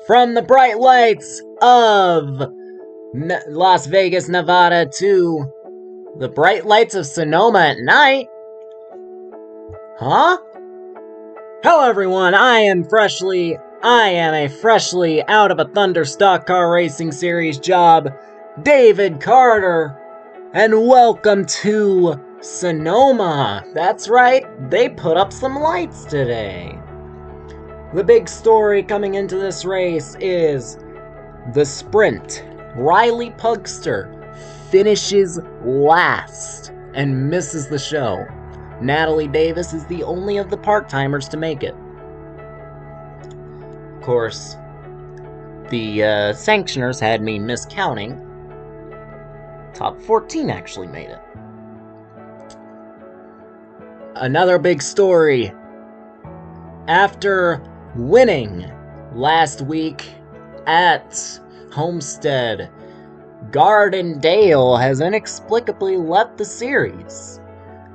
From the bright lights of Las Vegas, Nevada to the bright lights of Sonoma at night. Huh? Hello everyone, I am a freshly out of a Thunder Stock Car Racing Series job, David Carter, and welcome to Sonoma. That's right, they put up some lights today. The big story coming into this race is the sprint. Riley Pugster finishes last and misses the show. Natalie Davis is the only of the part-timers to make it. Of course, the sanctioners had me miscounting. Top 14 actually made it. Another big story. After winning last week at Homestead, Gardendale has inexplicably left the series.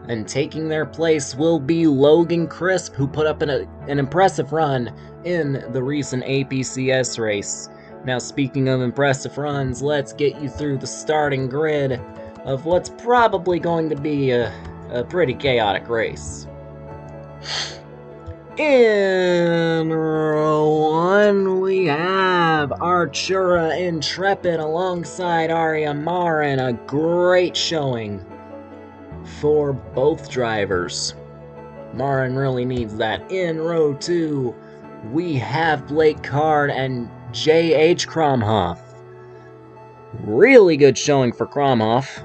And taking their place will be Logan Crisp, who put up an impressive run in the recent APCS race. Now, speaking of impressive runs, let's get you through the starting grid of what's probably going to be a pretty chaotic race. In row 1, we have Artura Intrepid alongside Aria Marin. A great showing for both drivers. Marin really needs that. In row 2, we have Blake Card and J.H. Kromhoff. Really good showing for Kromhoff.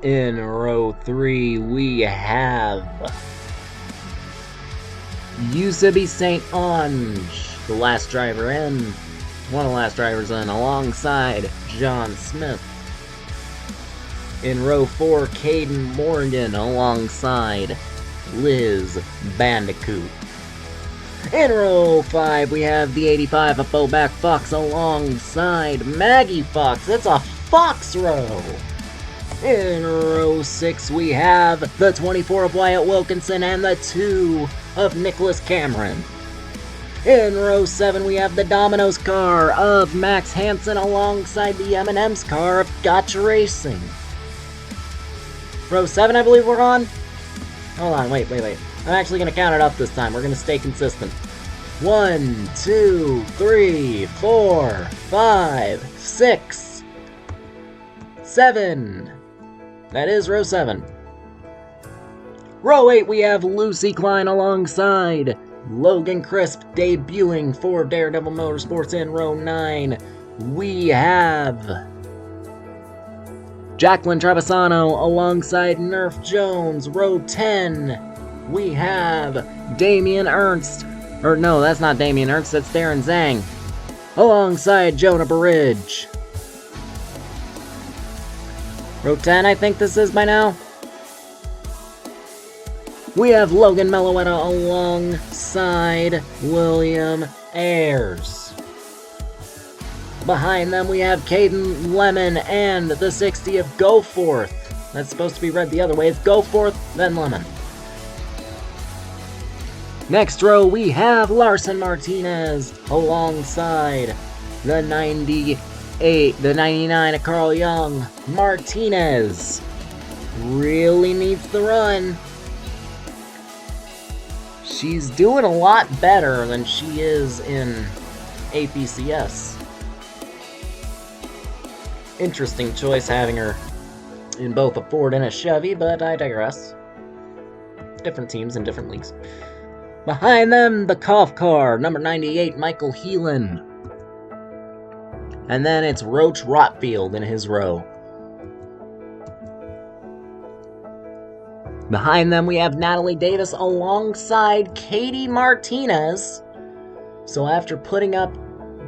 In row 3, we have Yusabi St. Ange, the last driver in, one of the last drivers in, alongside John Smith. In row 4, Caden Morgan alongside Liz Bandicoot. In row 5, we have the 85 of Boback Fox alongside Maggie Fox. It's a Fox row. In row 6, we have the 24 of Wyatt Wilkinson and the 2 of Nicholas Cameron. In row 7, we have the Domino's car of Max Hansen alongside the M&M's car of Gotcha Racing. Row 7, I believe we're on? Hold on, wait. I'm actually going to count it up this time. We're going to stay consistent. 1, 2, 3, 4, 5, 6, 7. That is row 7. Row 8, we have Lucy Klein alongside Logan Crisp debuting for Daredevil Motorsports. In row 9, we have Jacqueline Travisano alongside Nerf Jones. Row 10, we have Damian Ernst. Or no, that's not Damian Ernst, that's Darren Zhang. Alongside Jonah Burridge. Row 10, I think this is by now. We have Logan Meloetta alongside William Ayers. Behind them, we have Caden Lemon and the 60 of Goforth. That's supposed to be read the other way. It's Goforth, then Lemon. Next row, we have Larson Martinez alongside the 99 of Carl Young. Martinez really needs the run. She's doing a lot better than she is in APCS. Interesting choice having her in both a Ford and a Chevy, but I digress. Different teams in different leagues. Behind them, the Cough Car, number 98, Michael Heelan. And then it's Roach Rotfield in his row. Behind them, we have Natalie Davis alongside Katie Martinez. So after putting up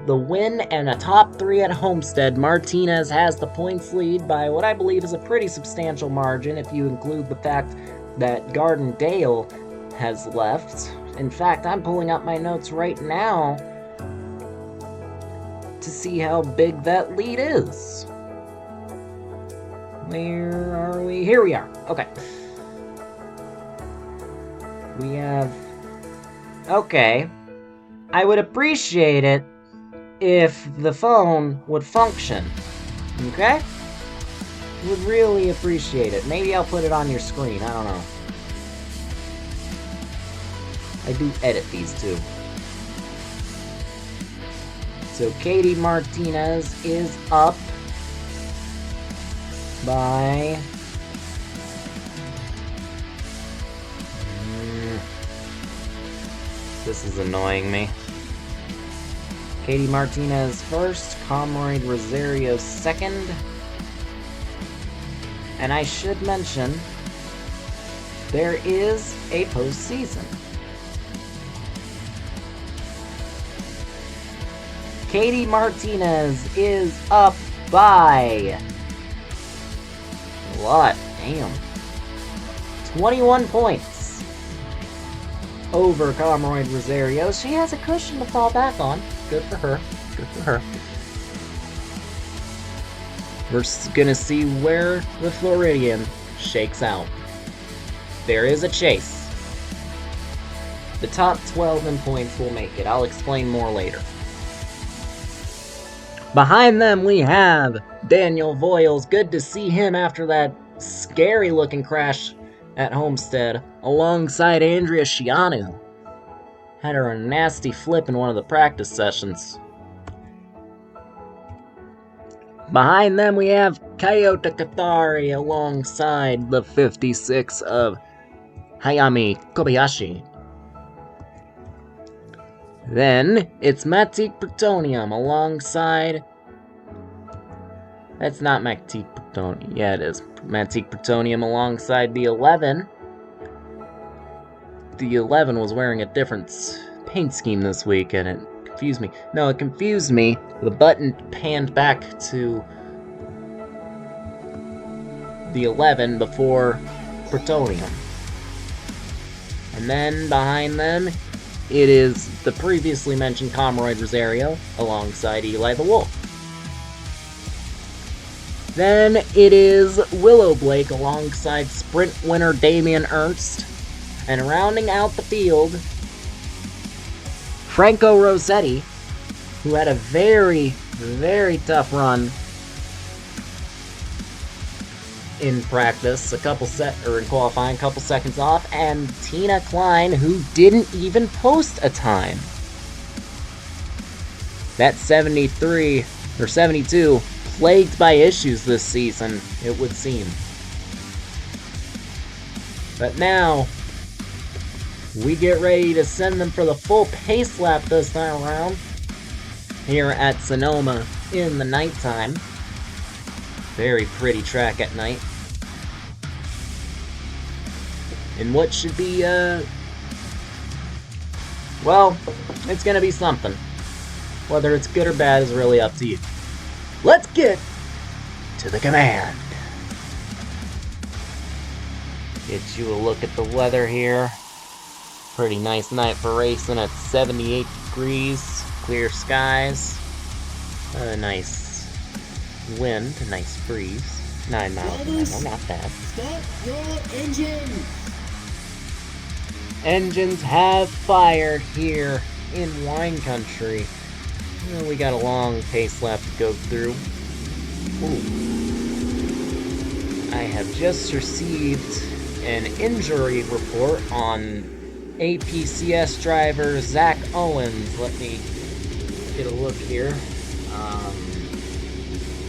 the win and a top 3 at Homestead, Martinez has the points lead by what I believe is a pretty substantial margin if you include the fact that Gardendale has left. In fact, I'm pulling up my notes right now to see how big that lead is. Where are we? Here we are. Okay. We have... Okay. I would appreciate it if the phone would function. Okay? Would really appreciate it. Maybe I'll put it on your screen. I don't know. I do edit these too. So Katie Martinez is up by... This is annoying me. Katie Martinez first, Comrade Rosario second. And I should mention, there is a postseason. Katie Martinez is up by a lot. Damn. 21 points over Comrade Rosario. She has a cushion to fall back on. Good for her. Good for her. We're gonna see where the Floridian shakes out. There is a chase. The top 12 in points will make it. I'll explain more later. Behind them we have Daniel Voiles. Good to see him after that scary looking crash at Homestead, alongside Andrea Shianu. Had her a nasty flip in one of the practice sessions. Behind them we have Kyoto Katari alongside the 56 of Hayami Kobayashi. Then it's Matic Plutonium alongside... That's not Matic Plutonium. Yeah, it is. Matic Plutonium alongside the 11. The 11 was wearing a different paint scheme this week, and it confused me. No, it confused me. The button panned back to the 11 before Plutonium. And then behind them, it is the previously mentioned Comrade Rosario alongside Eli the Wolf. Then it is Willow Blake alongside sprint winner Damian Ernst. And rounding out the field, Franco Rossetti, who had a very, very tough run in practice, in qualifying, a couple seconds off, and Tina Klein, who didn't even post a time. That 73 or 72 plagued by issues this season, it would seem. But now we get ready to send them for the full pace lap this time around here at Sonoma in the nighttime. Very pretty track at night. And what should be, well, it's gonna be something. Whether it's good or bad is really up to you. Let's get to the command. Get you a look at the weather here. Pretty nice night for racing at 78 degrees, clear skies. A nice wind, a nice breeze. 9 miles an hour, not bad. Start your engines! Engines have fired here in wine country. Well, we got a long pace lap to go through. Ooh. I have just received an injury report on APCS driver Zach Owens. Let me get a look here.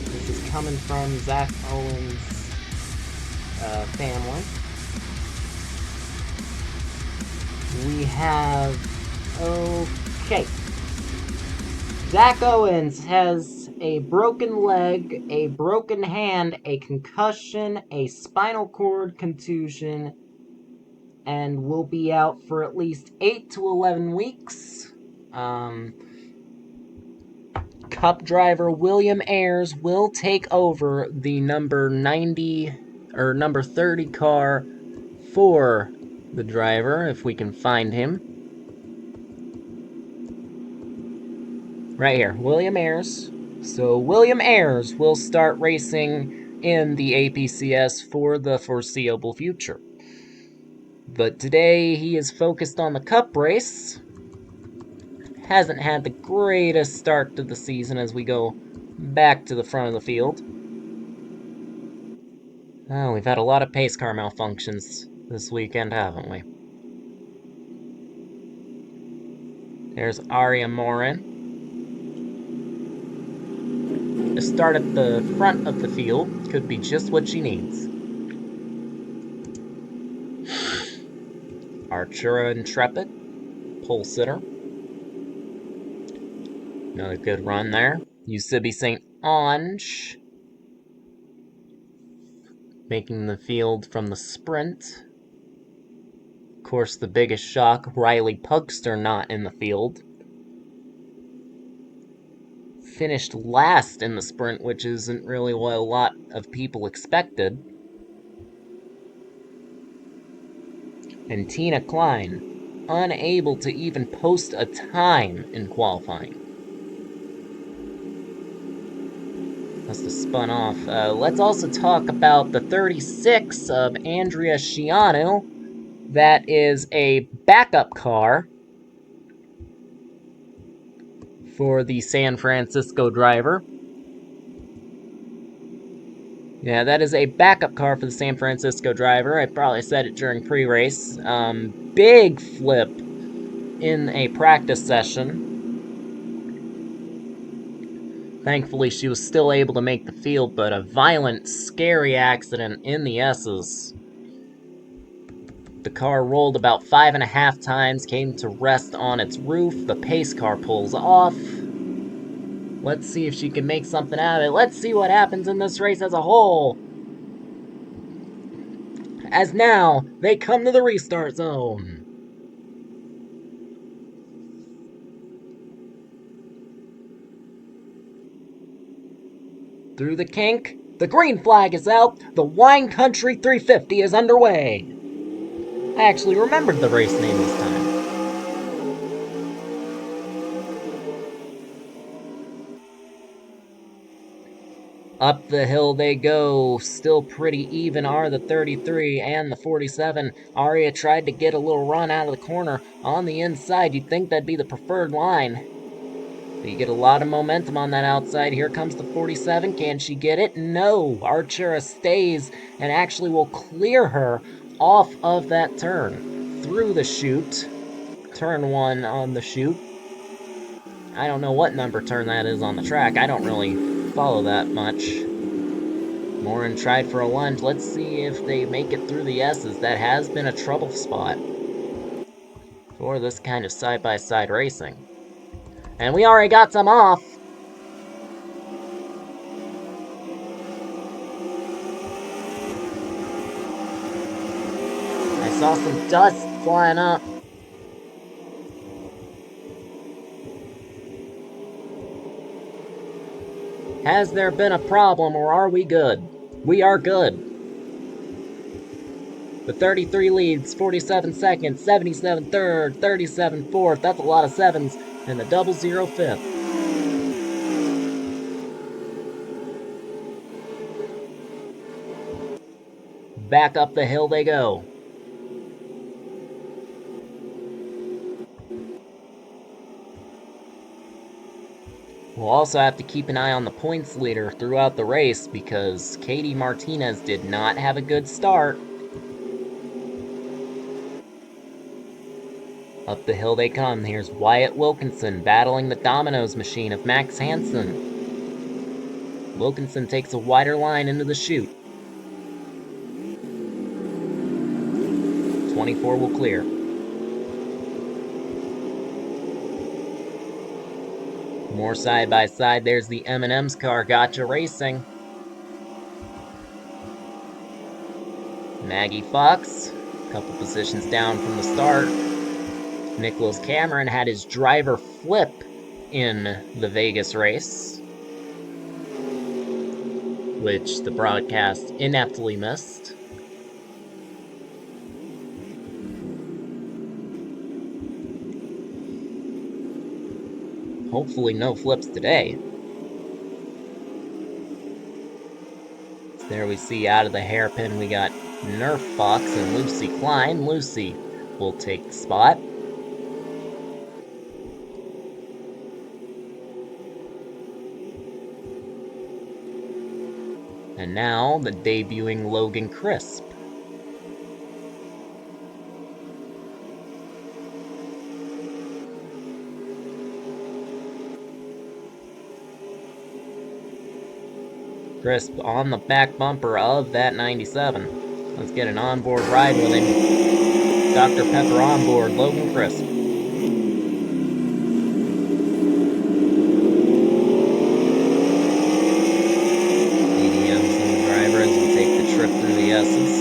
This is coming from Zach Owens' family. We have... Okay. Zach Owens has a broken leg, a broken hand, a concussion, a spinal cord contusion, and will be out for at least 8 to 11 weeks. Cup driver William Ayers will take over the number 90 or number 30 car for the driver, if we can find him. Right here, William Ayers. So William Ayers will start racing in the APCS for the foreseeable future. But today he is focused on the Cup race. hasn't had the greatest start to the season as we go back to the front of the field. Oh, we've had a lot of pace car malfunctions this weekend, haven't we? There's Aria Morin. A start at the front of the field could be just what she needs. Artura Intrepid, pole sitter. Another good run there. Eusebi St. Ange, making the field from the sprint. Of course, the biggest shock, Riley Pugster not in the field. Finished last in the sprint, which isn't really what a lot of people expected. And Tina Klein, unable to even post a time in qualifying. Must have spun off. Let's also talk about the 36 of Andrea Schiano. That is a backup car for the San Francisco driver. Yeah, that is a backup car for the San Francisco driver. I probably said it during pre-race. Big flip in a practice session. Thankfully, she was still able to make the field, but a violent, scary accident in the S's. The car rolled about 5.5 times, came to rest on its roof. The pace car pulls off. Let's see if she can make something out of it. Let's see what happens in this race as a whole. As now, they come to the restart zone. Through the kink, the green flag is out. The Wine Country 350 is underway. I actually remembered the race name this time. Up the hill they go. Still pretty even are the 33 and the 47. Aria tried to get a little run out of the corner on the inside. You'd think that'd be the preferred line. But you get a lot of momentum on that outside. Here comes the 47. Can she get it? No. Artura stays and actually will clear her off of that turn. Through the chute. Turn 1 on the chute. I don't know what number turn that is on the track. I don't really follow that much. Morin tried for a lunge. Let's see if they make it through the S's. That has been a trouble spot for this kind of side-by-side racing. And we already got some off. I saw some dust flying up. Has there been a problem, or are we good? We are good. The 33 leads, 47 seconds, 77 third, 37 fourth. That's a lot of sevens, and the 00 fifth. Back up the hill they go. We'll also have to keep an eye on the points leader throughout the race because Katie Martinez did not have a good start. Up the hill they come. Here's Wyatt Wilkinson battling the Domino's machine of Max Hansen. Wilkinson takes a wider line into the chute. 24 will clear. More side by side. There's the M&M's car. Gotcha Racing. Maggie Fox, a couple positions down from the start. Nicholas Cameron had his driver flip in the Vegas race, which the broadcast ineptly missed. Hopefully no flips today. There we see out of the hairpin we got Nerf Fox and Lucy Klein. Lucy will take the spot. And now, the debuting Logan Crisp. Crisp on the back bumper of that 97. Let's get an onboard ride with him. Dr. Pepper on board, Logan Crisp. DDM's the driver as we take the trip through the S's.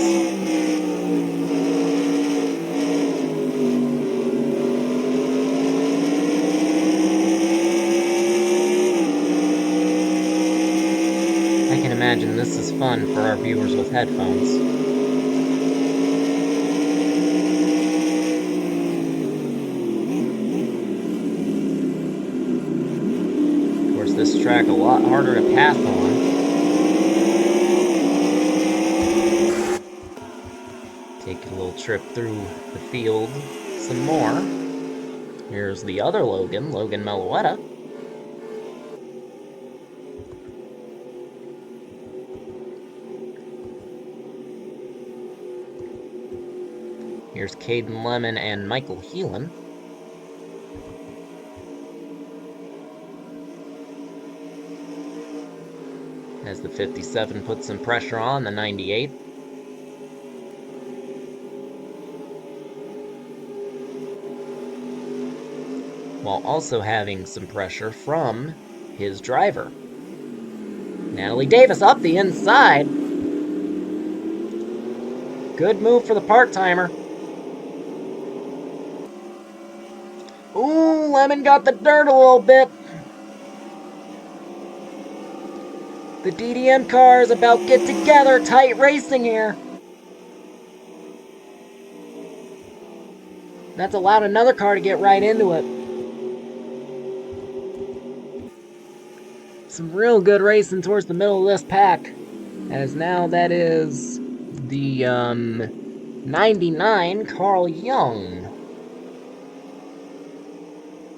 I can imagine this is fun for our viewers with headphones. Of course, this track a lot harder to pass on. Take a little trip through the field some more. Here's the other Logan, Logan Meloetta. Here's Caden Lemon and Michael Heelan. As the 57 puts some pressure on the 98. While also having some pressure from his driver. Natalie Davis up the inside. Good move for the part-timer. Ooh, Lemon got the dirt a little bit. The DDM cars about get together, tight racing here. That's allowed another car to get right into it. Some real good racing towards the middle of this pack. As now that is the 99, Carl Young,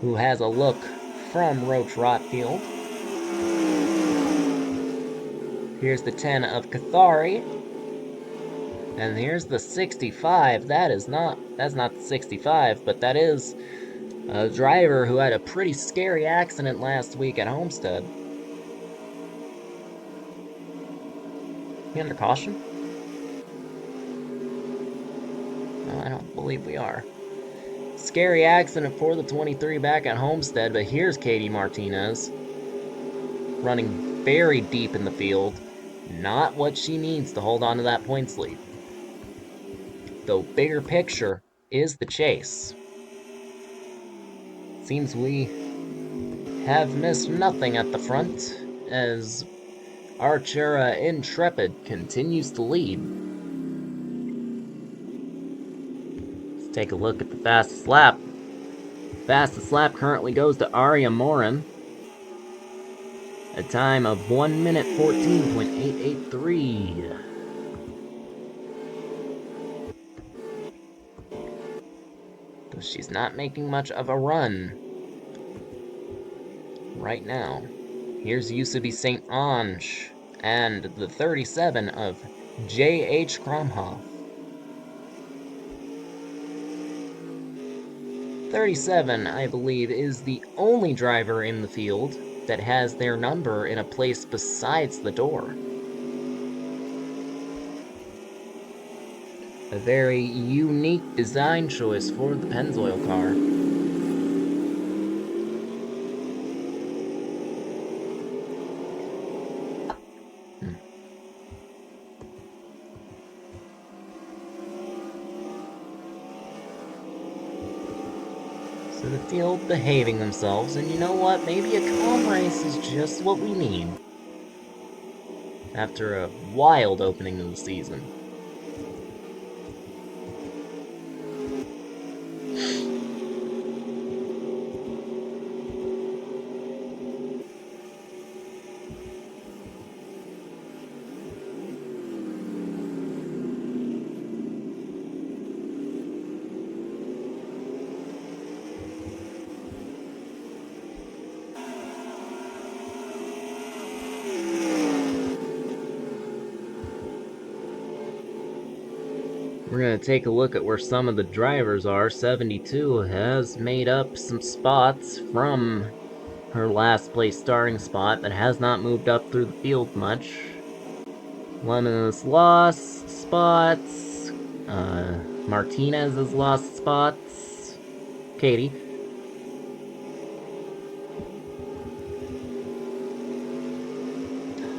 who has a look from Roach Rotfield. Here's the 10 of Cathari. And here's the 65. That's not the 65, but that is a driver who had a pretty scary accident last week at Homestead. We under caution? No, I don't believe we are. Scary accident for the 23 back at Homestead, but here's Katie Martinez. Running very deep in the field. Not what she needs to hold on to that points lead. Though bigger picture is the chase. Seems we have missed nothing at the front as Archera Intrepid continues to lead. Let's take a look at the fastest lap. Fastest lap currently goes to Aria Morin. A time of 1 minute 14.883. Though she's not making much of a run right now. Here's Yusubi St. Ange and the 37 of J.H. Kromhoff. 37, I believe, is the only driver in the field that has their number in a place besides the door. A very unique design choice for the Pennzoil car. So the field behaving themselves, and you know what? Maybe a calm race is just what we need. After a wild opening of the season. We're gonna take a look at where some of the drivers are. 72 has made up some spots from her last place starting spot, but has not moved up through the field much. Lemon has lost spots. Martinez has lost spots. Katie.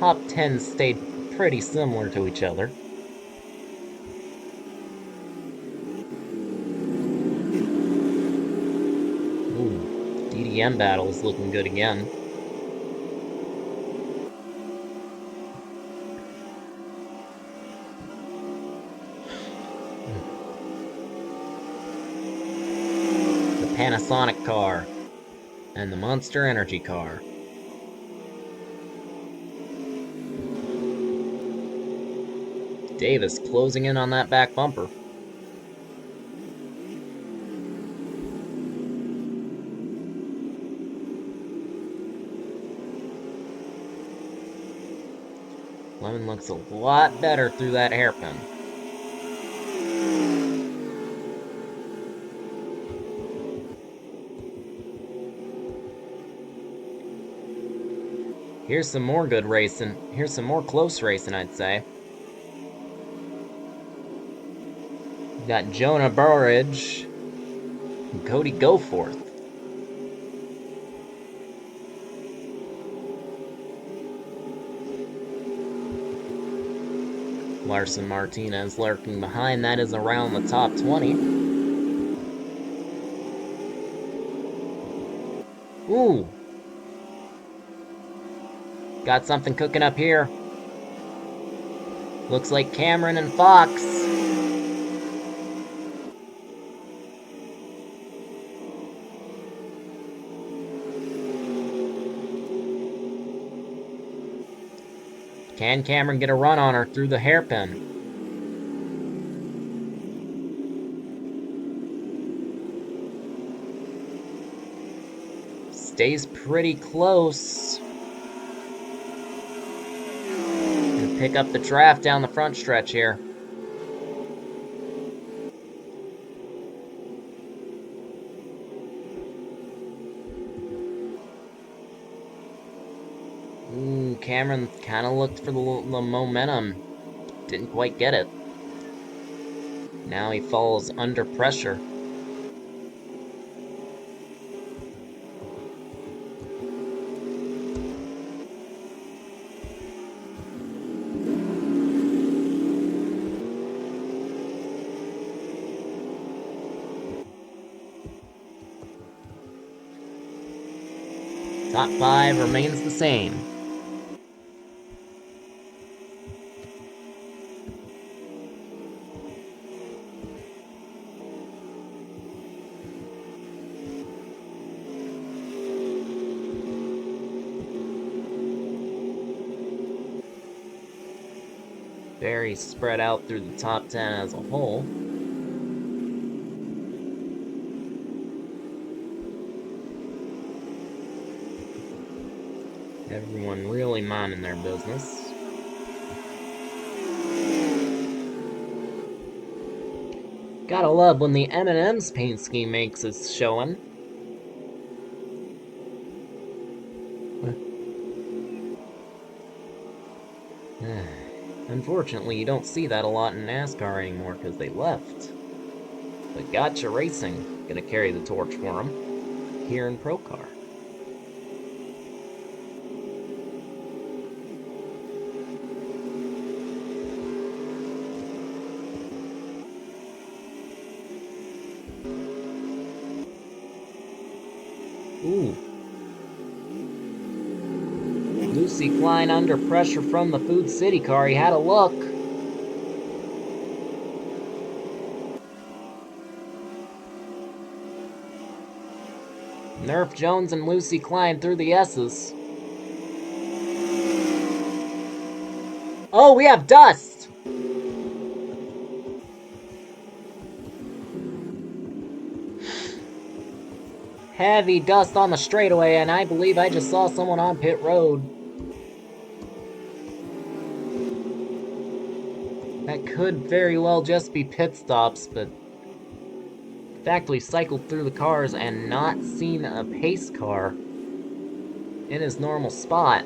Top 10 stayed pretty similar to each other. Ooh, DDM battle is looking good again. The Panasonic car and the Monster Energy car. Davis closing in on that back bumper. Lemon looks a lot better through that hairpin. Here's some more good racing. Here's some more close racing, I'd say. We've got Jonah Burridge and Cody Goforth. Larson Martinez lurking behind. That is around the top 20. Ooh. Got something cooking up here. Looks like Cameron and Fox. Can Cameron get a run on her through the hairpin? Stays pretty close. Gonna pick up the draft down the front stretch here. Ooh, Cameron kind of looked for the momentum. Didn't quite get it. Now he falls under pressure. Top 5 remains the same. Very spread out through the top 10 as a whole. Everyone really minding their business. Gotta love when the M&M's paint scheme makes its showing. Unfortunately, you don't see that a lot in NASCAR anymore because they left. But Gotcha Racing gonna carry the torch for them here in Pro Car. Ooh. Lucy Klein under pressure from the Food City car. He had a look. Nerf Jones and Lucy Klein through the S's. Oh, we have dust! Heavy dust on the straightaway, and I believe I just saw someone on pit road. That could very well just be pit stops, but the fact we cycled through the cars and not seen a pace car in his normal spot.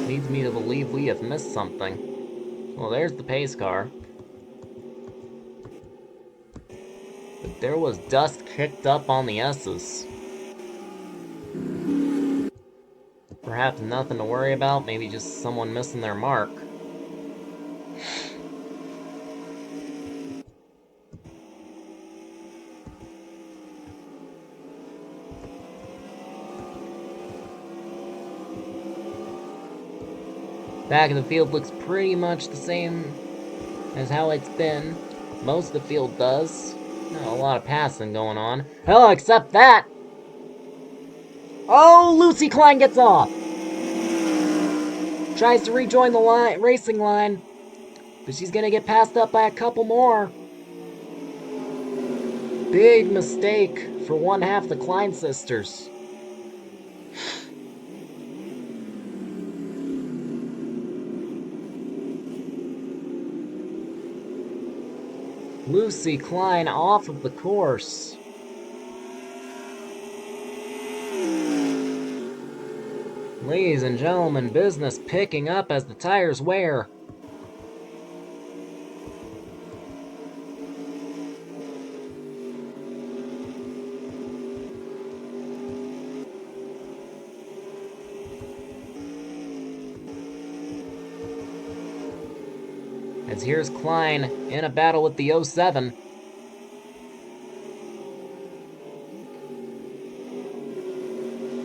Leads me to believe we have missed something. Well, there's the pace car. But there was dust kicked up on the S's. Perhaps nothing to worry about, maybe just someone missing their mark. Back of the field looks pretty much the same as how it's been. Most of the field does. Not a lot of passing going on. Hell, except that! Oh, Lucy Klein gets off! Tries to rejoin the racing line, but she's gonna get passed up by a couple more. Big mistake for one half the Klein sisters. Lucy Klein off of the course. Ladies and gentlemen, business picking up as the tires wear. As here's Klein in a battle with the 07.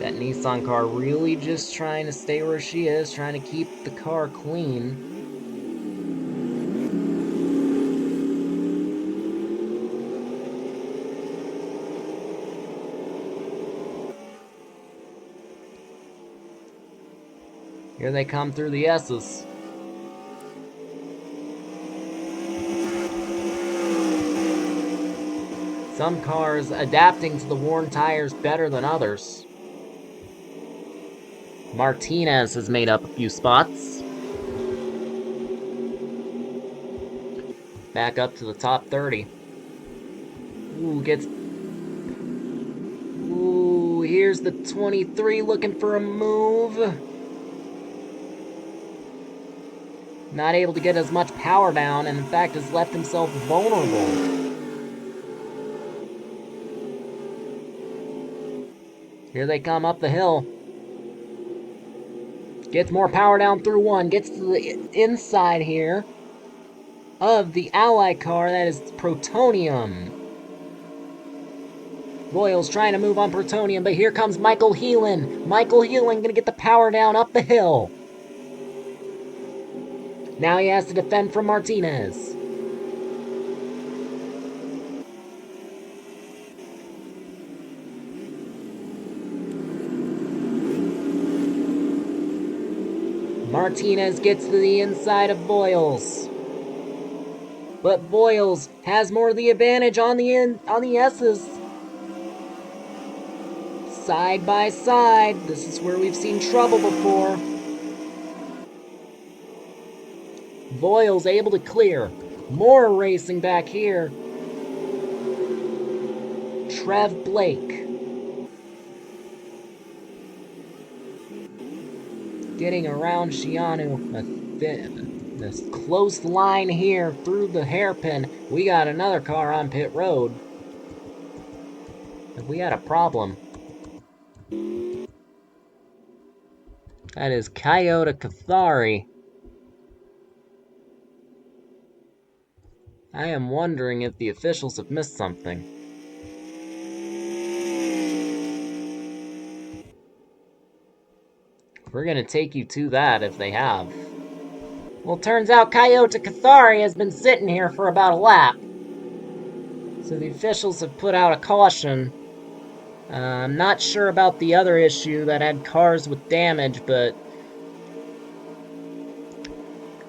That Nissan car really just trying to stay where she is, trying to keep the car clean. Here they come through the S's. Some cars adapting to the worn tires better than others. Martinez has made up a few spots. Back up to the top 30. Ooh, Ooh, here's the 23 looking for a move. Not able to get as much power down, and in fact has left himself vulnerable. Here they come up the hill. Gets more power down through one. Gets to the inside here of the ally car. That is Protonium. Royals trying to move on Protonium, but here comes Michael Heelan. Michael Heelan gonna get the power down up the hill. Now he has to defend from Martinez. Martinez gets to the inside of Boyles. But Boyles has more of the advantage on the S's. Side by side. This is where we've seen trouble before. Boyles able to clear. More racing back here. Trev Blake. Getting around Shianu. This close line here through the hairpin. We got another car on pit road. We had a problem. That is Coyote Cathari. I am wondering if the officials have missed something. We're gonna take you to that if they have. Well, turns out Coyote Cathari has been sitting here for about a lap. So the officials have put out a caution. I'm not sure about the other issue that had cars with damage, but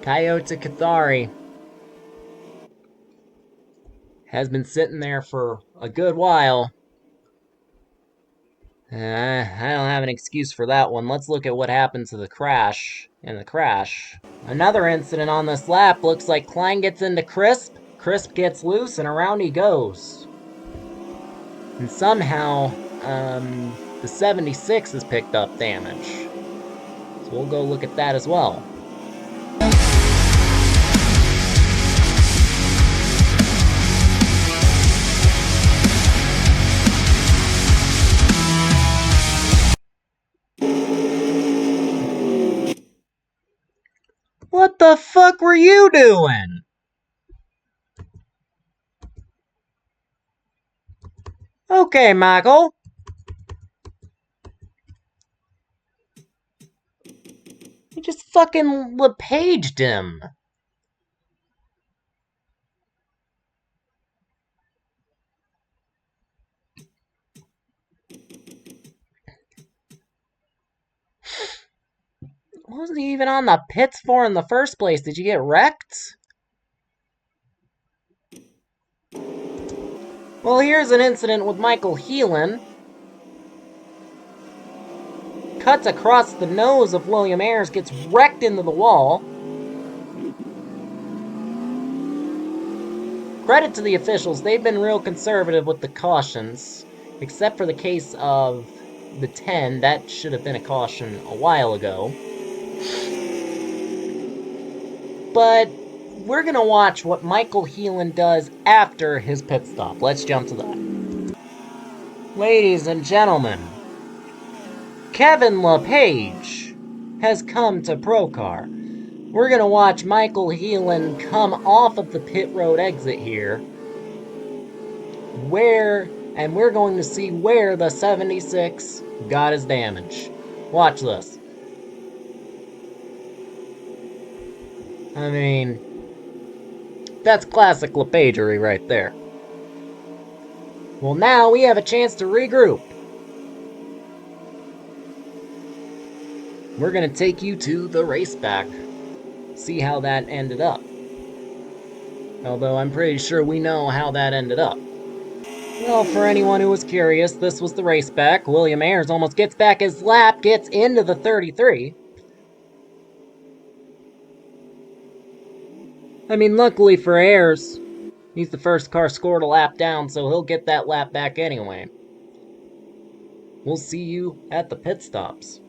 Coyote Cathari has been sitting there for a good while. I don't have an excuse for that one. Let's look at what happened to the crash. In the crash. Another incident on this lap. Looks like Klein gets into Crisp. Crisp gets loose, and around he goes. And somehow, the 76 has picked up damage. So we'll go look at that as well. What the fuck were you doing? Okay, Michael. You just fucking LePaged him. What was he even on the pits for in the first place? Did you get wrecked? Well, here's an incident with Michael Heelan. Cuts across the nose of William Ayers, gets wrecked into the wall. Credit to the officials, they've been real conservative with the cautions. Except for the case of the 10, that should have been a caution a while ago. But we're gonna watch what Michael Heelan does after his pit stop. Let's jump to that. Ladies and gentlemen, Kevin LePage has come to Procar. We're gonna watch Michael Heelan come off of the pit road exit here. And we're going to see where the 76 got his damage. Watch this. I mean, that's classic LePagery right there. Well, now we have a chance to regroup. We're gonna take you to the race back. See how that ended up. Although I'm pretty sure we know how that ended up. Well, for anyone who was curious, this was the race back. William Ayers almost gets back his lap, gets into the 33. I mean, luckily for Ayers, he's the first car scored a lap down, so he'll get that lap back anyway. We'll see you at the pit stops.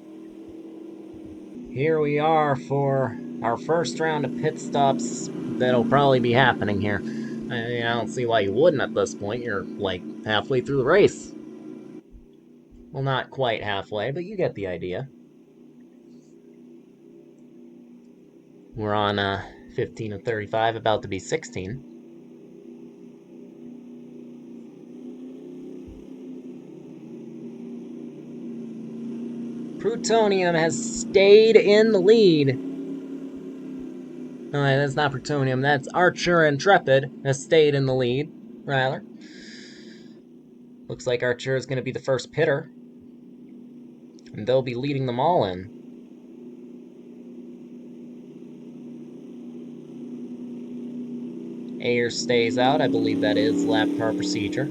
Here we are for our first round of pit stops that'll probably be happening here. I don't see why you wouldn't at this point. You're, like, halfway through the race. Well, not quite halfway, but you get the idea. We're on 15 of 35, about to be 16. Plutonium has stayed in the lead. No, that's not Plutonium, that's Archer Intrepid has stayed in the lead, rather. Looks like Archer is going to be the first pitter. And they'll be leading them all in. Ayers stays out, I believe that is lap car procedure.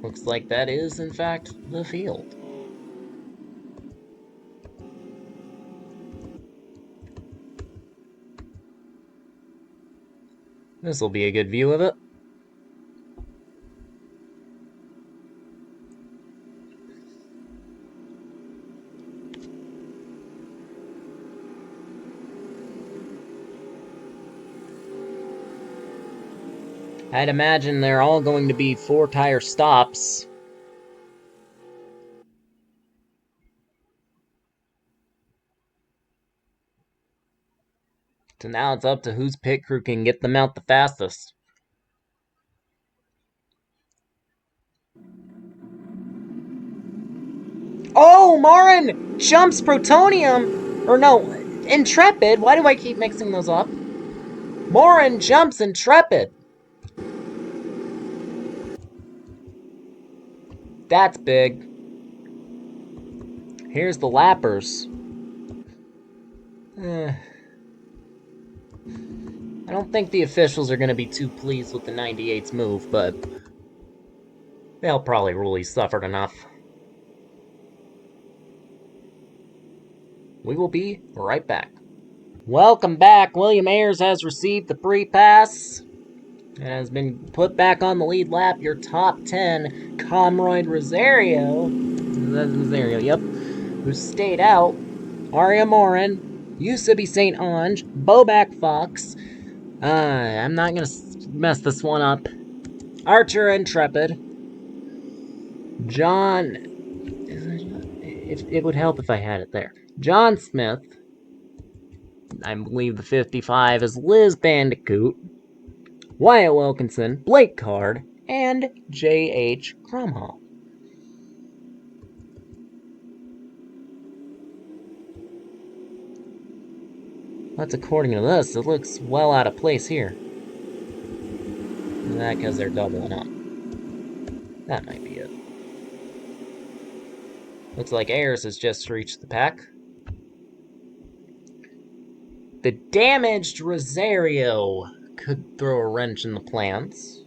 Looks like that is, in fact, the field. This will be a good view of it. I'd imagine they're all going to be 4-tire stops. So now it's up to whose pit crew can get them out the fastest. Oh, Marin jumps Plutonium! Or no, Intrepid. Why do I keep mixing those up? Marin jumps Intrepid. That's big. Here's the lappers. I don't think the officials are going to be too pleased with the 98's move, but they'll probably rule he suffered enough. We will be right back. Welcome back. William Ayers has received the free pass and has been put back on the lead lap. Your top 10, Comroyd Rosario. That's Rosario, yep. Who stayed out. Aria Morin, Yusubi St. Ange, Boback Fox. I'm not gonna mess this one up. Archer Intrepid. John. It would help if I had it there. John Smith. I believe the 55 is Liz Bandicoot. Wyatt Wilkinson, Blake Card, and J.H. Cromwell. That's according to this. It looks well out of place here. Is that because they're doubling up? That might be it. Looks like Ayers has just reached the pack. The damaged Rosario could throw a wrench in the plans.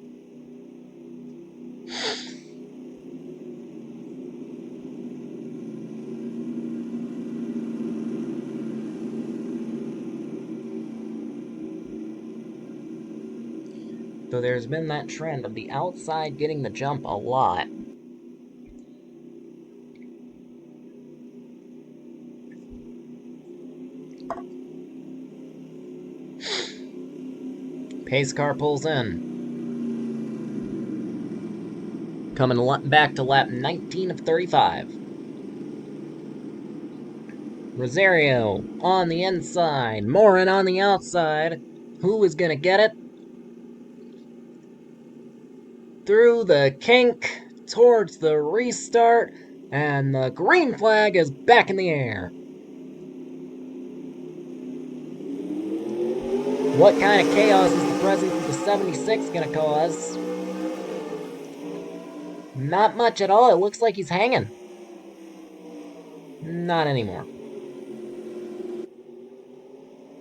Though there's been that trend of the outside getting the jump a lot. Pace car pulls in. Coming back to lap 19 of 35. Rosario on the inside. Morin on the outside. Who is going to get it? Through the kink towards the restart. And the green flag is back in the air. What kind of chaos is the presence of the 76 going to cause? Not much at all. It looks like he's hanging. Not anymore.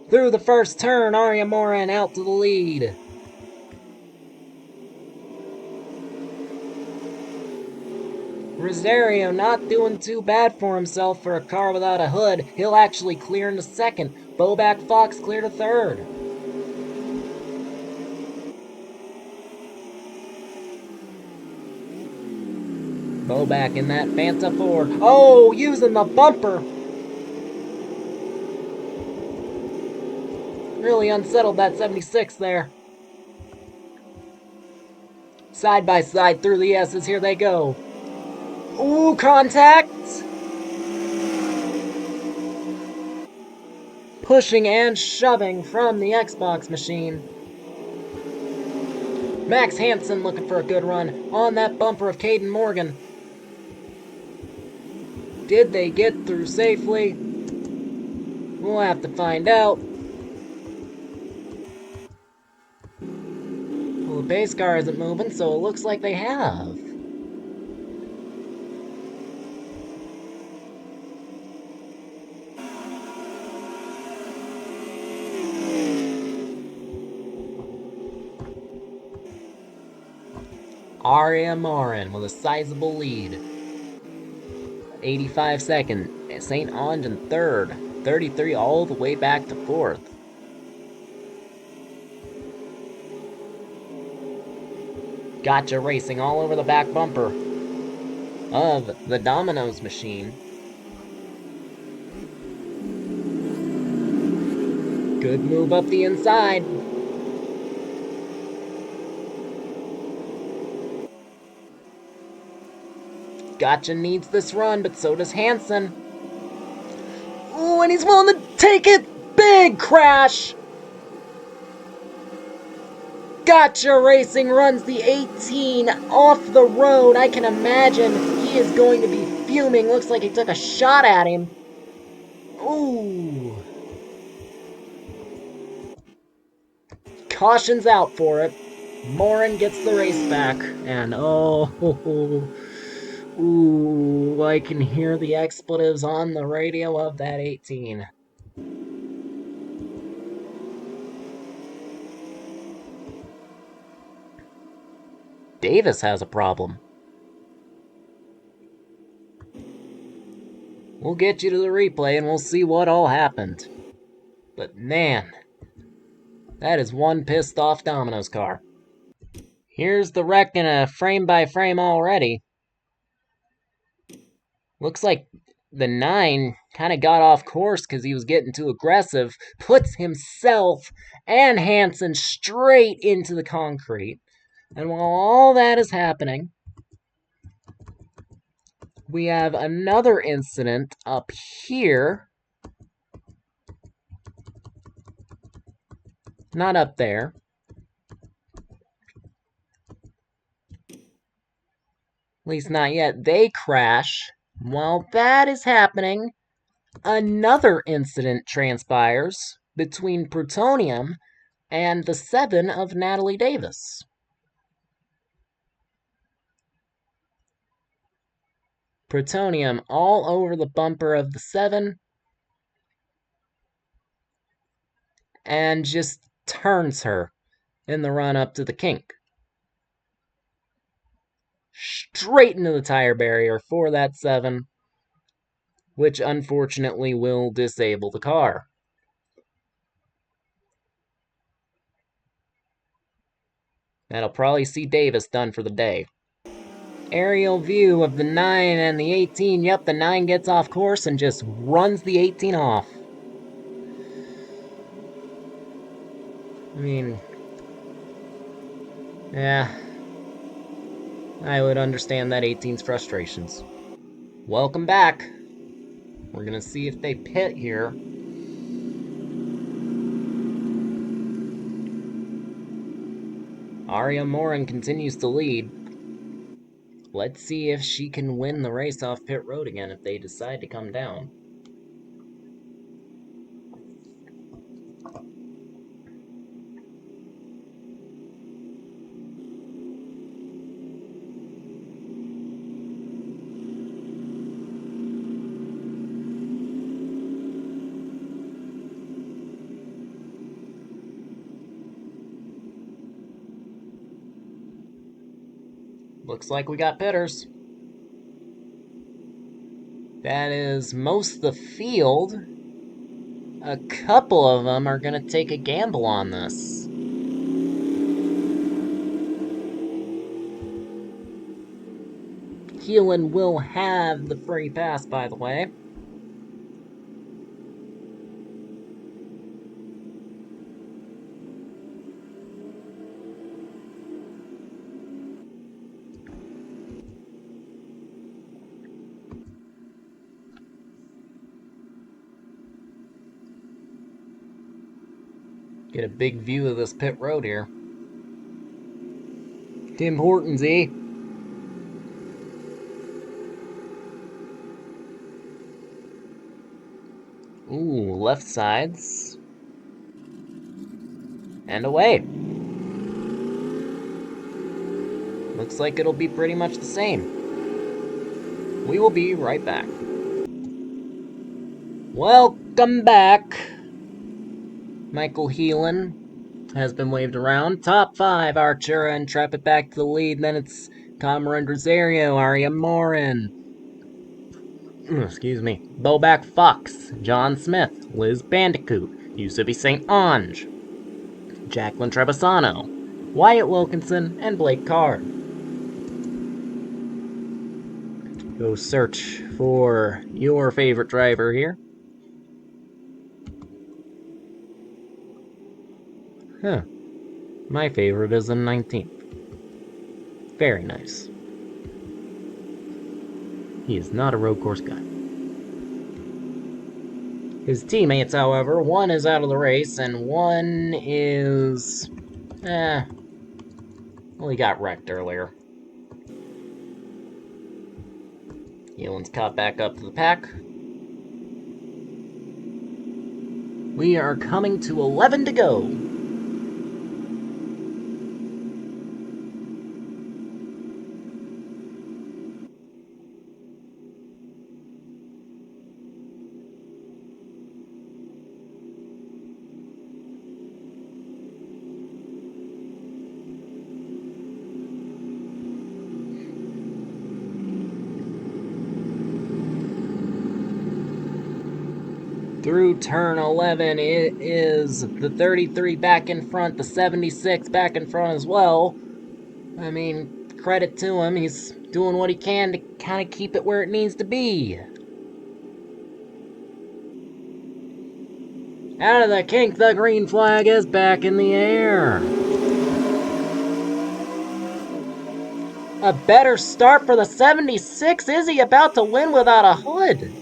Through the first turn, Aria Morin out to the lead. Rosario not doing too bad for himself for a car without a hood. He'll actually clear into second. Boback Fox clear to third. Boback in that Fanta Ford. Oh, using the bumper. Really unsettled that 76 there. Side by side through the S's. Here they go. Ooh, contact. Pushing and shoving from the Xbox machine. Max Hansen looking for a good run on that bumper of Caden Morgan. Did they get through safely? We'll have to find out. Well, the pace car isn't moving, so it looks like they have. Aria Morin with a sizable lead. 85 second. St. Ange in third. 33 all the way back to fourth. Gotcha racing all over the back bumper of the Domino's machine. Good move up the inside. Gotcha needs this run, but so does Hansen. Ooh, and he's willing to take it! Big crash! Gotcha Racing runs the 18 off the road. I can imagine he is going to be fuming. Looks like he took a shot at him. Ooh. Caution's out for it. Morin gets the race back. And ooh, I can hear the expletives on the radio of that 18. Davis has a problem. We'll get you to the replay and we'll see what all happened. But man, that is one pissed off Domino's car. Here's the wreck in a frame by frame already. Looks like the 9 kind of got off course because he was getting too aggressive. Puts himself and Hansen straight into the concrete. And while all that is happening, we have another incident up here. Not up there. At least not yet. They crash. While that is happening, another incident transpires between Plutonium and the 7 of Natalie Davis. Plutonium all over the bumper of the 7 and just turns her in the run up to the kink. Straight into the tire barrier for that 7, which unfortunately will disable the car. That'll probably see Davis done for the day. Aerial view of the 9 and the 18. Yep, the 9 gets off course and just runs the 18 off. I mean, yeah, I would understand that 18's frustrations. Welcome back. We're gonna see if they pit here. Aria Morin continues to lead. Let's see if she can win the race off pit road again if they decide to come down. Looks like we got pitters. That is most of the field. A couple of them are going to take a gamble on this. Keelan will have the free pass, by the way. Get a big view of this pit road here. Tim Hortons, eh? Ooh, left sides. And away. Looks like it'll be pretty much the same. We will be right back. Welcome back. Michael Heelan has been waved around. Top 5, Artura and Intrepid back to the lead. Then it's Cameron Rosario, Aria Morin. Excuse me. Bowback Fox, John Smith, Liz Bandicoot, Yusufi St. Ange, Jacqueline Trebasano, Wyatt Wilkinson, and Blake Card. Go search for your favorite driver here. Huh. My favorite is in 19th. Very nice. He is not a road course guy. His teammates, however, one is out of the race, and one is... well, he got wrecked earlier. Heelan's caught back up to the pack. We are coming to 11 to go. Through turn 11, it is the 33 back in front, the 76 back in front as well. I mean, credit to him, he's doing what he can to kind of keep it where it needs to be. Out of the kink, the green flag is back in the air. A better start for the 76. Is he about to win without a hood?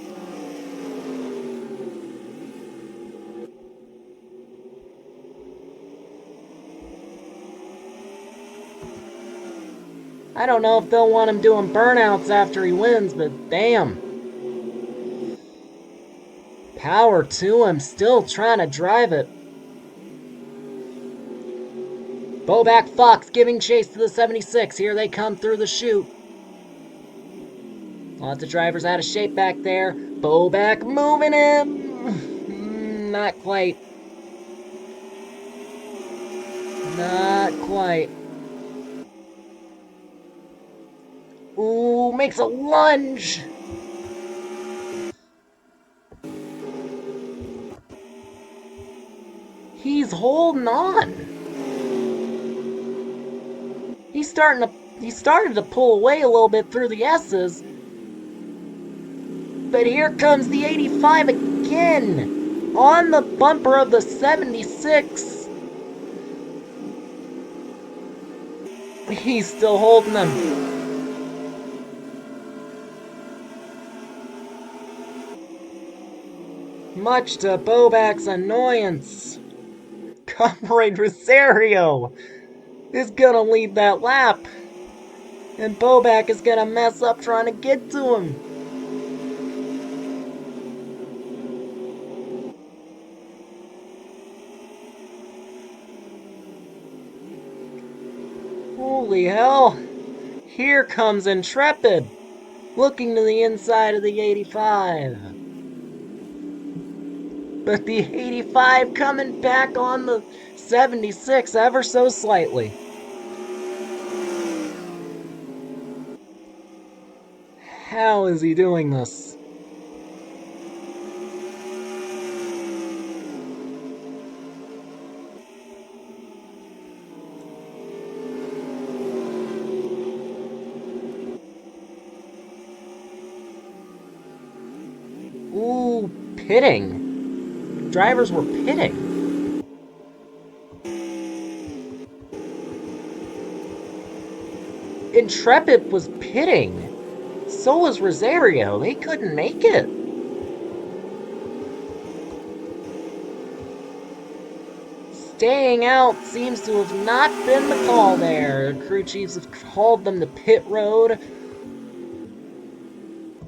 I don't know if they'll want him doing burnouts after he wins, but damn. Power to him, still trying to drive it. Bowback Fox giving chase to the 76. Here they come through the chute. Lots of drivers out of shape back there. Bowback moving him. Not quite. Not quite. Ooh, makes a lunge. He's holding on. He started to pull away a little bit through the S's. But here comes the 85 again. On the bumper of the 76. He's still holding them. Much to Bowback's annoyance, Comrade Rosario is gonna lead that lap. And Bowback is gonna mess up trying to get to him. Holy hell. Here comes Intrepid, looking to the inside of the 85. But the 85 coming back on the 76 ever so slightly. How is he doing this? Ooh, pitting. Drivers were pitting. Intrepid was pitting. So was Rosario. They couldn't make it. Staying out seems to have not been the call there. Crew chiefs have called them to pit road.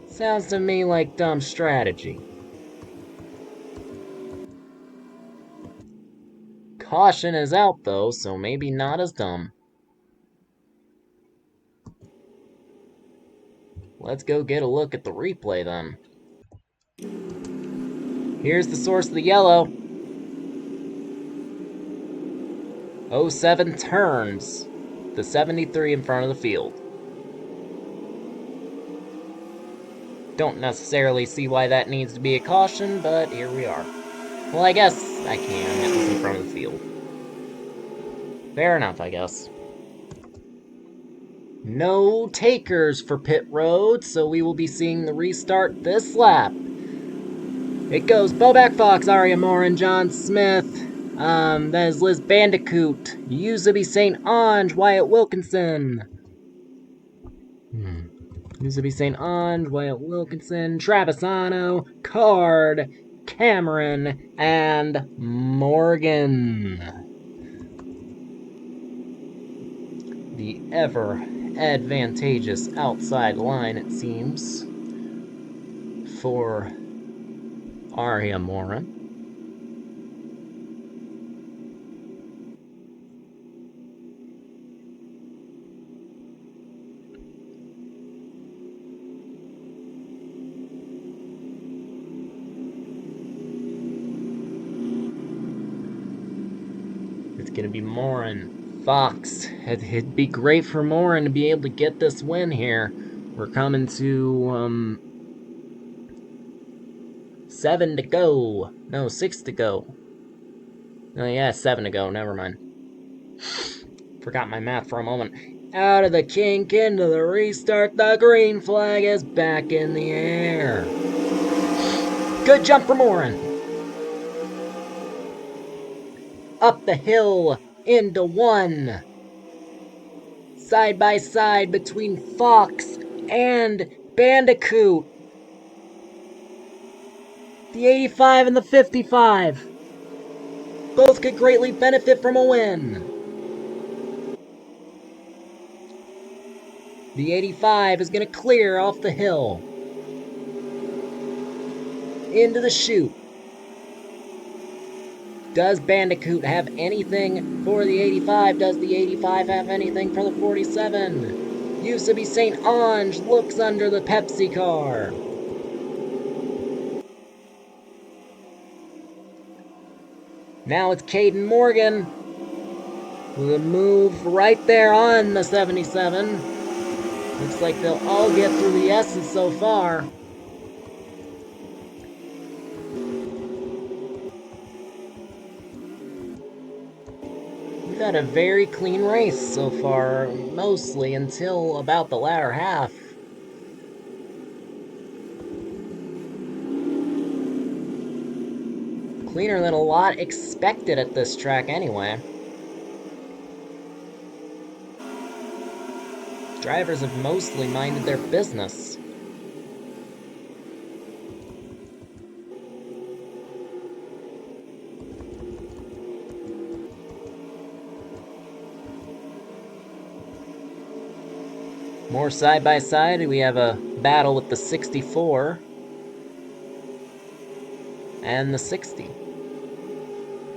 Sounds to me like dumb strategy. Caution is out though, so maybe not as dumb. Let's go get a look at the replay then. Here's the source of the yellow. 07 turns the 73 in front of the field. Don't necessarily see why that needs to be a caution, but here we are. Well, I guess I can. It was in front of the field. Fair enough, I guess. No takers for pit road, so we will be seeing the restart this lap. It goes Bowback Fox, Aria Morin, John Smith. That is Liz Bandicoot, Yuzabi St. Ange, Wyatt Wilkinson. Yuzabi St. Ange, Wyatt Wilkinson, Travisano, Card, Cameron, and Morgan. The ever advantageous outside line, it seems, for Aria Morin. It's gonna be Morin. Fox. It'd be great for Morin to be able to get this win here. We're coming to 7 to go. No, 6 to go. Oh yeah, 7 to go, never mind. Forgot my math for a moment. Out of the kink, into the restart, the green flag is back in the air. Good jump from Morin. Up the hill, into one. Side by side between Fox and Bandicoot. The 85 and the 55. Both could greatly benefit from a win. The 85 is going to clear off the hill. Into the chute. Does Bandicoot have anything for the 85? Does the 85 have anything for the 47? Yusabi St. Ange looks under the Pepsi car. Now it's Caden Morgan with a move right there on the 77. Looks like they'll all get through the S's so far. We've had a very clean race so far, mostly until about the latter half. Cleaner than a lot expected at this track anyway. Drivers have mostly minded their business. More side by side, we have a battle with the 64 and the 60.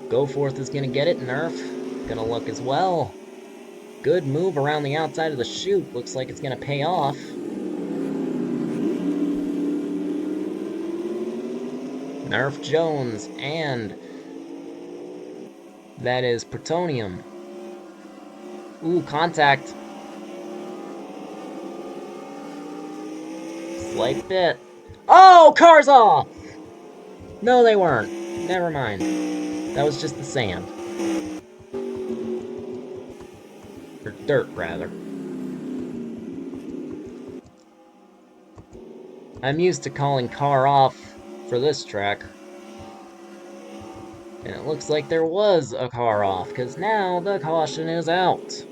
Goforth is gonna get it, Nerf gonna look as well. Good move around the outside of the chute, looks like it's gonna pay off. Nerf Jones, and that is Plutonium. Ooh, contact. Slight bit. Oh, car's off! No, they weren't. Never mind. That was just the sand. Or dirt, rather. I'm used to calling car off for this track. And it looks like there was a car off, because now the caution is out.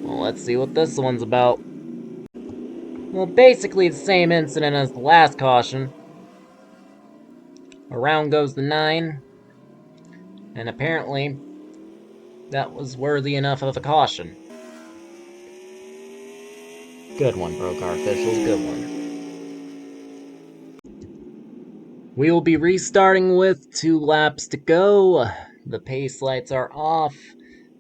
Well, let's see what this one's about. Well, basically the same incident as the last caution. Around goes the 9. And apparently, that was worthy enough of a caution. Good one, Brocar officials, good one. We will be restarting with 2 laps to go. The pace lights are off.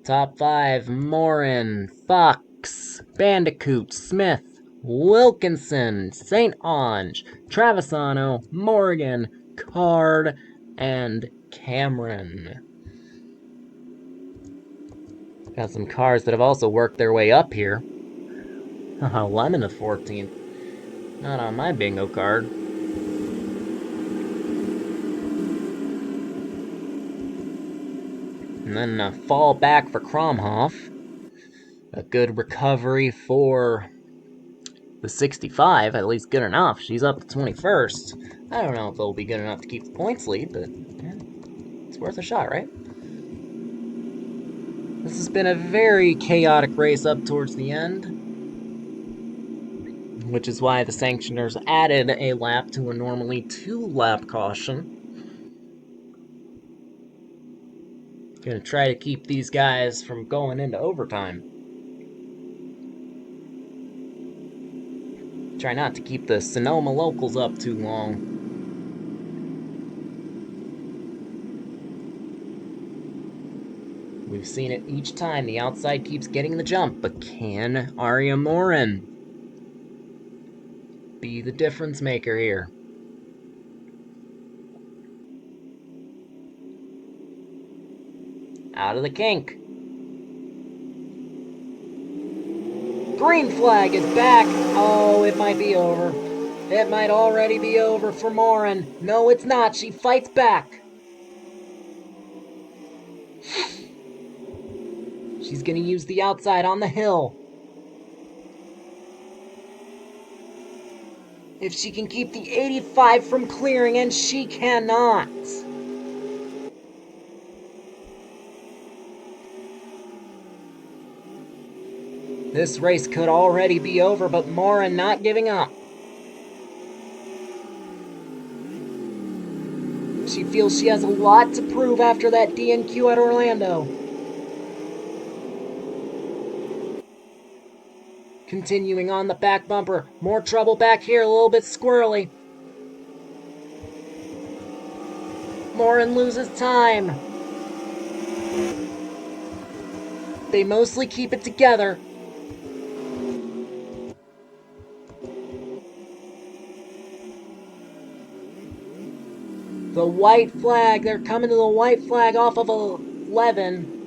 Top 5, Morin, Fox, Bandicoot, Smith, Wilkinson, St. Ange, Travisano, Morgan, Card, and Cameron. Got some cars that have also worked their way up here. Haha, Lemon of 14th. Not on my bingo card. And then a fall back for Kromhoff. A good recovery for the 65, at least good enough. She's up to 21st. I don't know if it'll be good enough to keep the points lead, but yeah, it's worth a shot, right? This has been a very chaotic race up towards the end, which is why the sanctioners added a lap to a normally 2-lap caution. Gonna try to keep these guys from going into overtime. Try not to keep the Sonoma locals up too long. We've seen it each time. The outside keeps getting the jump, but can Arya Morin be the difference maker here? Out of the kink. Green flag is back. Oh, it might be over. It might already be over for Morin. No, it's not. She fights back. She's gonna use the outside on the hill. If she can keep the 85 from clearing, and she cannot. This race could already be over, but Morin not giving up. She feels she has a lot to prove after that DNQ at Orlando. Continuing on the back bumper. More trouble back here, a little bit squirrely. Morin loses time. They mostly keep it together. The white flag, they're coming to the white flag off of 11.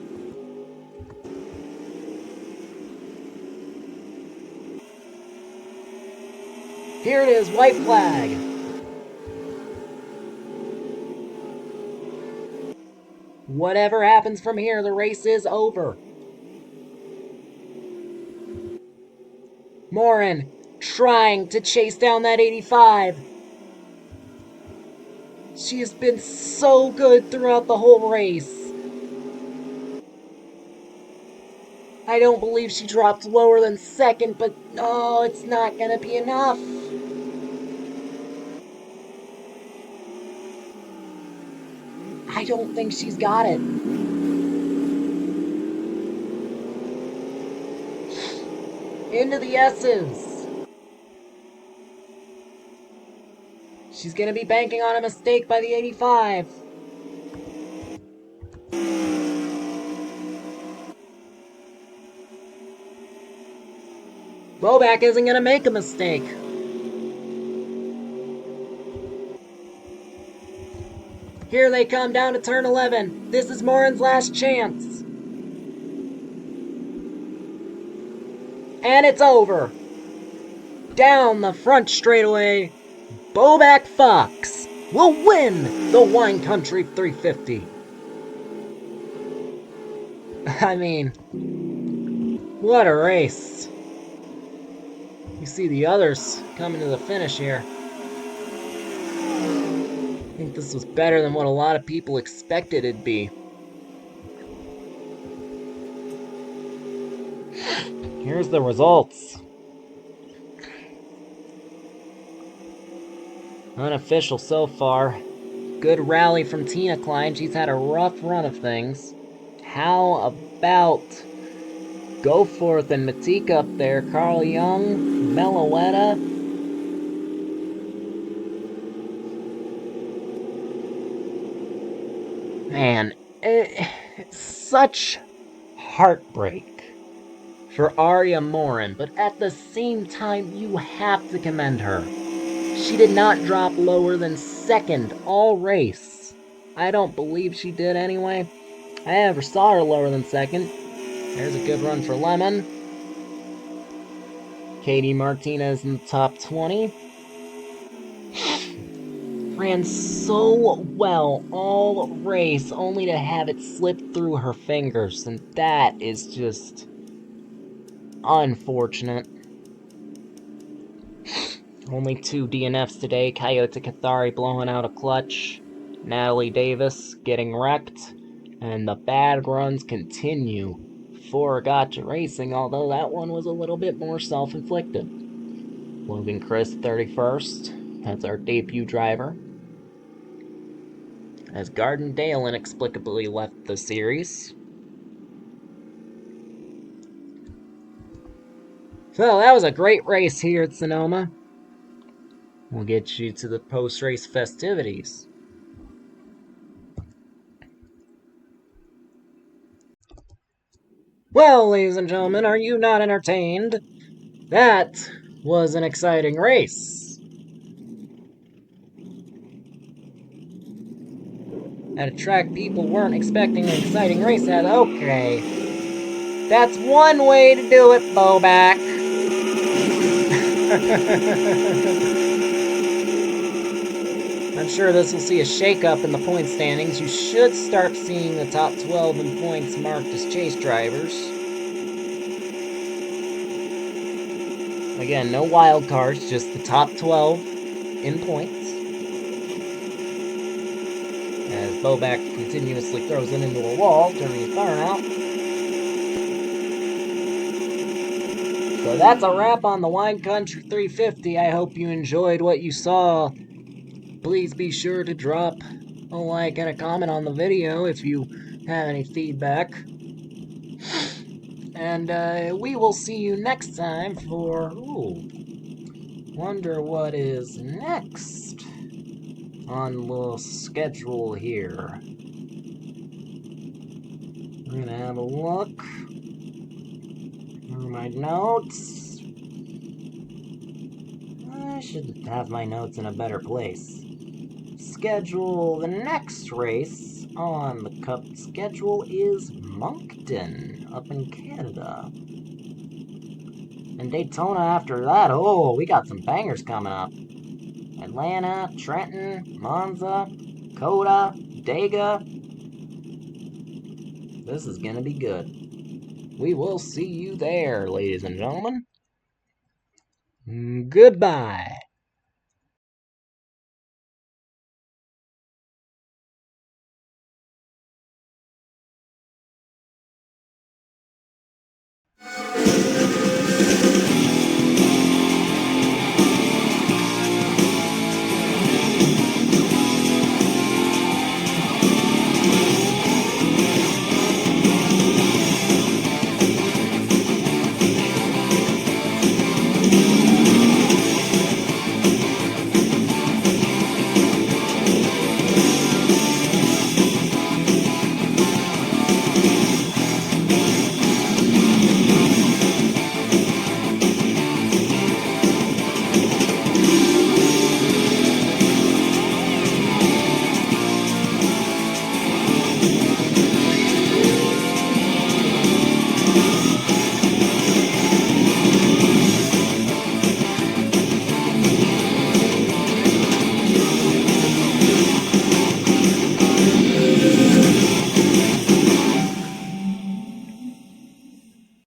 Here it is, white flag. Whatever happens from here, the race is over. Morin trying to chase down that 85. She has been so good throughout the whole race. I don't believe she dropped lower than second, but no, it's not gonna be enough. I don't think she's got it. Into the S's. She's gonna be banking on a mistake by the 85. Bobak isn't gonna make a mistake. Here they come down to turn 11. This is Morin's last chance. And it's over. Down the front straightaway, Bobak Fox will win the Wine Country 350. I mean, what a race. You see the others coming to the finish here. I think this was better than what a lot of people expected it'd be. Here's the results. Unofficial so far. Good rally from Tina Klein. She's had a rough run of things. How about Goforth and Matika up there? Carl Young, Meloetta. Man, it's such heartbreak for Arya Morin, but at the same time, you have to commend her. She did not drop lower than second all race. I don't believe she did anyway. I never saw her lower than second. There's a good run for Lemon. Katie Martinez in the top 20. Ran so well all race, only to have it slip through her fingers, and that is just unfortunate. Only 2 DNFs today. Coyote Cathari blowing out a clutch. Natalie Davis getting wrecked. And the bad runs continue for Gotcha Racing, although that one was a little bit more self-inflicted. Logan Chris 31st. That's our debut driver. As Garden Dale inexplicably left the series. So that was a great race here at Sonoma. We'll get you to the post-race festivities. Well, ladies and gentlemen, are you not entertained? That was an exciting race. At a track people weren't expecting an exciting race at. Okay. That's one way to do it, Bobak. I'm sure this will see a shakeup in the point standings. You should start seeing the top 12 in points marked as chase drivers. Again, no wild cards, just the top 12 in points. As Boback continuously throws it into a wall, turning his burn out. So that's a wrap on the Wine Country 350. I hope you enjoyed what you saw. Please be sure to drop a like and a comment on the video if you have any feedback. And we will see you next time for... Ooh, wonder what is next on the schedule here. I'm gonna have a look through my notes. I should have my notes in a better place. Schedule, the next race on the Cup schedule is Moncton up in Canada. And Daytona after that. Oh, we got some bangers coming up. Atlanta, Trenton, Monza, Coda, Dega. This is gonna be good. We will see you there, ladies and gentlemen. Goodbye.